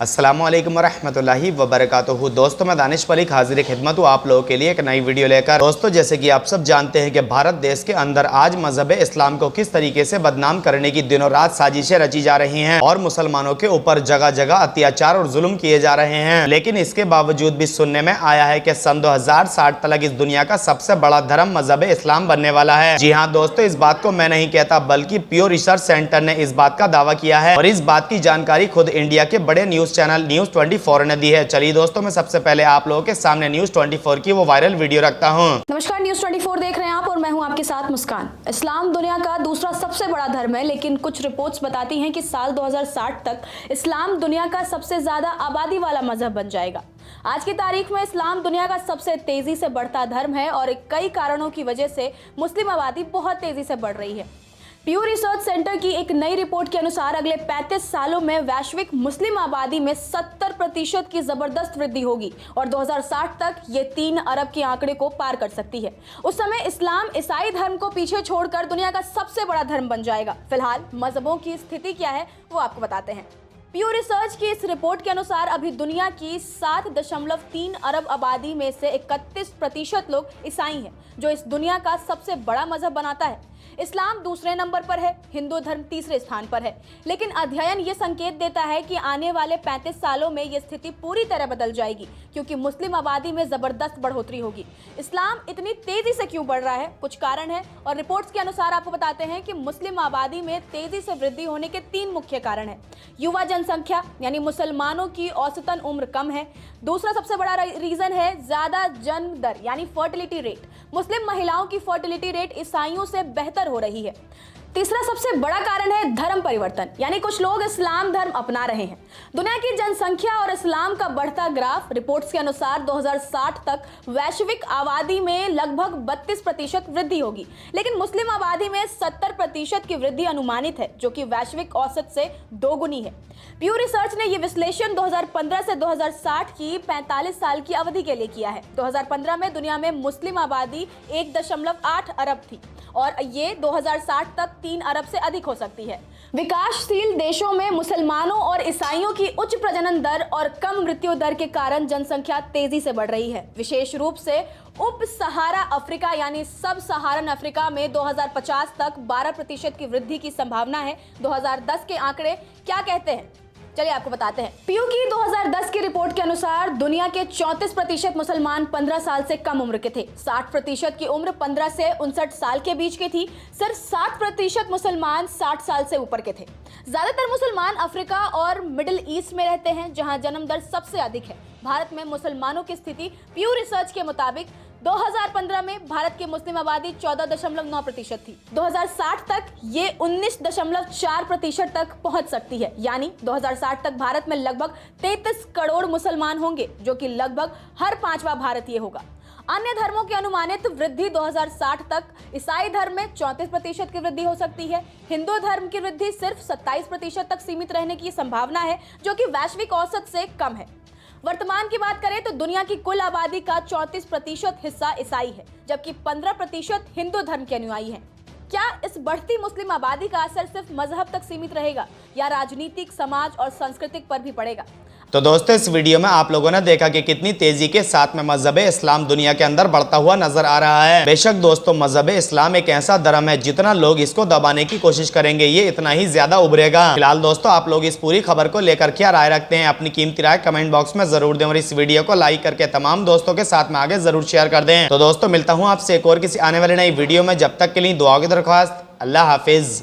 अस्सलामुअलैकुम वरहमतुल्लाहि वबरकातुहू। दोस्तों मैं दानिश मलिक हाजिर खिदमत हूँ आप लोगों के लिए एक नई वीडियो लेकर। दोस्तों जैसे कि आप सब जानते हैं कि भारत देश के अंदर आज मजहब इस्लाम को किस तरीके से बदनाम करने की दिनों रात साजिशें रची जा रही हैं और मुसलमानों के ऊपर जगह जगह अत्याचार और जुल्म किए जा रहे हैं। लेकिन इसके बावजूद भी सुनने में आया है कि सन 2060 तक इस दुनिया का सबसे बड़ा धर्म मजहब इस्लाम बनने वाला है। जी हाँ दोस्तों, इस बात को मैं नहीं कहता बल्कि प्योर रिसर्च सेंटर ने इस बात का दावा किया है और इस बात की जानकारी खुद इंडिया के बड़े न्यूज चैनल न्यूज 24 ने दी है। चलिए दोस्तों, मैं सबसे पहले आप लोगों के सामने न्यूज 24 की वो वायरल वीडियो रखता हूँ। नमस्कार, न्यूज 24 देख रहे हैं आप और मैं हूं आपके साथ मुस्कान। इस्लाम दुनिया का दूसरा सबसे बड़ा धर्म है, लेकिन कुछ रिपोर्ट्स बताती हैं कि साल 2060 तक इस्लाम दुनिया का सबसे ज्यादा आबादी वाला मजहब बन जाएगा। आज की तारीख में इस्लाम दुनिया का सबसे तेजी से बढ़ता धर्म है और कई कारणों की वजह से मुस्लिम आबादी बहुत तेजी से बढ़ रही है। प्यू रिसर्च सेंटर की एक नई रिपोर्ट के अनुसार अगले 35 सालों में वैश्विक मुस्लिम आबादी में 70% की जबरदस्त वृद्धि होगी और 2060 तक ये 3 अरब के आंकड़े को पार कर सकती है। उस समय इस्लाम ईसाई धर्म को पीछे छोड़कर दुनिया का सबसे बड़ा धर्म बन जाएगा। फिलहाल मजहबों की स्थिति क्या है वो आपको बताते हैं। प्यू रिसर्च की इस रिपोर्ट के अनुसार अभी दुनिया की 7.3 अरब आबादी में से 31% लोग ईसाई हैं, जो इस दुनिया का सबसे बड़ा मजहब बनाता है। इस्लाम दूसरे नंबर पर है, हिंदू धर्म तीसरे स्थान पर है। लेकिन अध्ययन ये संकेत देता है कि आने वाले 35 सालों में ये स्थिति पूरी तरह बदल जाएगी, क्योंकि मुस्लिम आबादी में जबरदस्त बढ़ोतरी होगी। इस्लाम इतनी तेजी से क्यों बढ़ रहा है? कुछ कारण है और रिपोर्ट्स के अनुसार आपको बताते हैं कि मुस्लिम आबादी में तेजी से वृद्धि होने के 3 मुख्य कारण है। युवा जनसंख्या यानी मुसलमानों की औसतन उम्र कम है। दूसरा सबसे बड़ा रीजन है ज्यादा जन्म दर यानी फर्टिलिटी रेट। मुस्लिम महिलाओं की फर्टिलिटी रेट ईसाइयों से बेहतर हो रही है। तीसरा सबसे बड़ा कारण है धर्म परिवर्तन, यानी कुछ लोग इस्लाम धर्म अपना रहे हैं। दुनिया की जनसंख्या और इस्लाम का बढ़ता ग्राफ। रिपोर्ट्स के अनुसार 2060 तक वैश्विक आबादी में लगभग 32% वृद्धि होगी, लेकिन मुस्लिम आबादी में 70% की वृद्धि अनुमानित है, जो कि वैश्विक औसत से 2 गुनी है। प्यू रिसर्च ने यह विश्लेषण 2015 से 2060 की 45 साल की अवधि के लिए किया है। 2015 में दुनिया में मुस्लिम आबादी 1.8 अरब थी और ये 2060 तक 3 अरब से अधिक हो सकती है। विकासशील देशों में मुसलमानों और ईसाइयों की उच्च प्रजनन दर और कम मृत्यु दर के कारण जनसंख्या तेजी से बढ़ रही है। विशेष रूप से उप सहारा अफ्रीका यानी सब सहारन अफ्रीका में 2050 तक 12% की वृद्धि की संभावना है। 2010 के आंकड़े क्या कहते हैं, चलिए आपको बताते हैं। प्यू की 2010 की रिपोर्ट के अनुसार दुनिया के 34% मुसलमान 15 साल से कम उम्र के थे। 60% की उम्र 15 से 59 साल के बीच की थी। सिर्फ 7% मुसलमान 60 साल से ऊपर के थे। ज्यादातर मुसलमान अफ्रीका और मिडिल ईस्ट में रहते हैं, जहां जन्म दर सबसे अधिक है। भारत में मुसलमानों की स्थिति प्यू रिसर्च के मुताबिक 2015 में भारत की मुस्लिम आबादी 14.9% थी। 2060 तक ये 19.4% तक पहुंच सकती है, यानी 2060 तक भारत में लगभग 33 करोड़ मुसलमान होंगे, जो कि लगभग हर 5वां भारतीय होगा। अन्य धर्मों की अनुमानित वृद्धि 2060 तक ईसाई धर्म में 34% की वृद्धि हो सकती है। हिंदू धर्म की वृद्धि सिर्फ 27% तक सीमित रहने की संभावना है, जो कि वैश्विक औसत से कम है। वर्तमान की बात करें तो दुनिया की कुल आबादी का 34% हिस्सा ईसाई है, जबकि 15% हिंदू धर्म के अनुयायी हैं। क्या इस बढ़ती मुस्लिम आबादी का असर सिर्फ मजहब तक सीमित रहेगा या राजनीतिक, समाज और सांस्कृतिक पर भी पड़ेगा? तो दोस्तों इस वीडियो में आप लोगों ने देखा कि कितनी तेजी के साथ में मजहब इस्लाम दुनिया के अंदर बढ़ता हुआ नजर आ रहा है। बेशक दोस्तों, मजहब इस्लाम एक ऐसा धर्म है जितना लोग इसको दबाने की कोशिश करेंगे ये इतना ही ज्यादा उभरेगा। फिलहाल दोस्तों, आप लोग इस पूरी खबर को लेकर क्या राय रखते हैं, अपनी कीमती राय कमेंट बॉक्स में जरूर दें और इस वीडियो को लाइक करके तमाम दोस्तों के साथ में आगे जरूर शेयर कर दें। तो दोस्तों मिलता हूँ आपसे एक और किसी आने वाली नई वीडियो में। जब तक के लिए दुआ की दरख्वास्त। अल्लाह हाफिज।